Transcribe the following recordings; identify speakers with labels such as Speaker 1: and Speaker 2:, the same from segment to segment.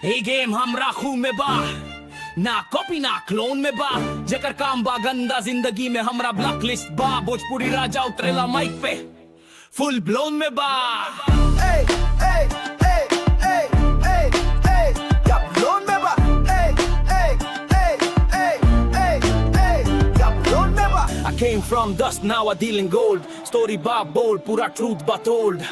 Speaker 1: ए game हमरा खून में बा, ना कॉपी ना क्लोन में बा। जेकर काम बा गंदा जिंदगी में हमरा ब्लैक लिस्ट बा। भोजपुरी राजा उतरेला माइक पे फुल ब्लोन में बा।
Speaker 2: Hey, hey, hey, hey, hey, hey, क्या ब्लोन में बा? Hey, hey, hey, hey, hey, hey, क्या ब्लोन में बा?
Speaker 1: I came from dust, now I deal in gold. Story बा bold, पूरा truth बा told.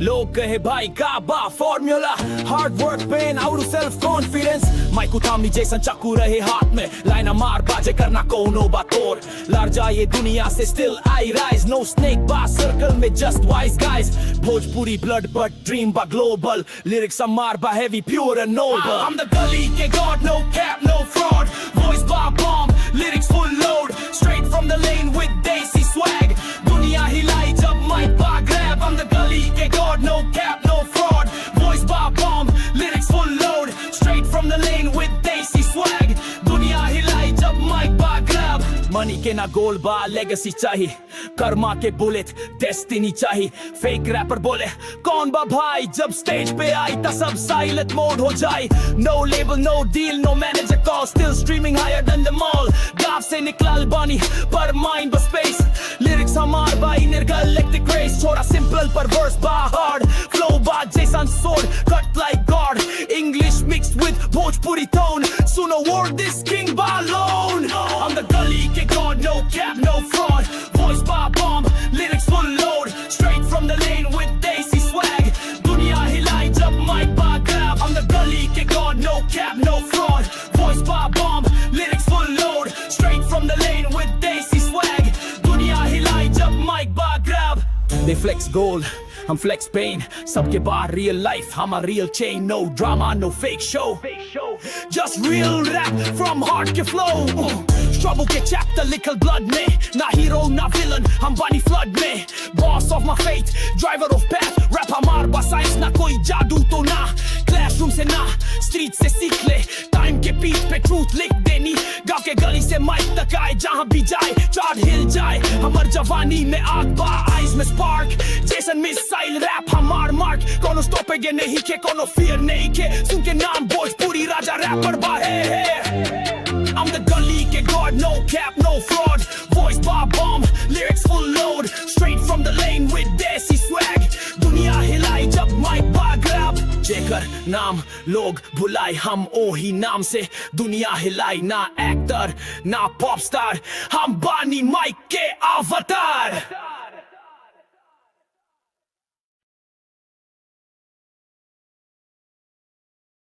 Speaker 1: लोग कहे भाई का बा formula, hard work PAN out self confidence. Mic उठामी जैसन चाकू रहे हाथ में, लाइन मार बाजे करना कोनो बा तोर। लड़ जाए दुनिया से still I rise, no snake बा सर्कल में just wise guys। Bhojpuri blood but dream बा global, lyrics मार बा heavy pure and noble। I'm the gully के god, no cap no fraud, voice बा bomb, lyrics full load, straight from the lane with desi swag। दुनिया हिलाई जब mic बा grab, I'm the gully के god, no cap no fraud, voice बा bomb, lyrics full load, straight from the lane with desi swag। दुनिया हिलाई जब mic बा grab। मनी के ना गोल बा लेगेसी चाहिए, कर्मा के बुलेट डेस्टिनी चाहिए। फेक रैपर बोले कौन बा भाई, जब स्टेज पे आई ता सब साइलेंट मोड हो जाए। No label no deal no manager call, still streaming higher than them all. गांव से निकल बानी पर माइंड बा स्पेस, लिरिक्स हमार बा इनर गैलेक्टिक रेस। छोड़ा सिंपल पर वर्स बा हार्ड, फ्लो बा जैसन सोड कट लाइक गॉड। इंग्लिश मिक्स्ड विद भोजपुरी टोन, सुनो वर्ड दिस किंग बा लोन। I'm the gully के god, no cap no fraud, voice by bomb, lyrics full load, straight from the lane with desi swag। दुनिया हिलाई जब mic बा grab, I'm the gully के god, no cap no fraud, voice by bomb, lyrics full load, straight from the lane with desi swag। दुनिया हिलाई जब mic बा grab। They flex gold, I'm flex pain, सबके बाहर real life, I'm a real chain, no drama, no fake show, just real rap from heart के flow। Trouble के chapter लिखल blood में, ना hero ना villain, हम बानी flood में। Boss of my fate, driver of path, rap हमार बा science, ना कोई जादू तो ना। Classroom से ना, street से सीख ले, time के पीठ पे truth लिख देनी। गाँव के गली से mic तक आए, जहाँ भी जाए chart हिल जाए। हमार जवानी में आग बा, eyes में spark, जैसन मिसाइल रैप हमार मार्क। कोनो स्टॉपेगे नहीं के, कोनो fear नहीं के, सुन के नाम भोजपुरी राजा रैपर बा है। I'm the gully के god, no cap no fraud, voice by bomb, lyrics full load, straight from the lane with desi swag। दुनिया हिलाई जब mic बा grab, जेकर नाम लोग बुलाए हम ओही नाम से। दुनिया हिलाई ना एक्टर ना पॉप स्टार, हम बानी माइक के अवतार।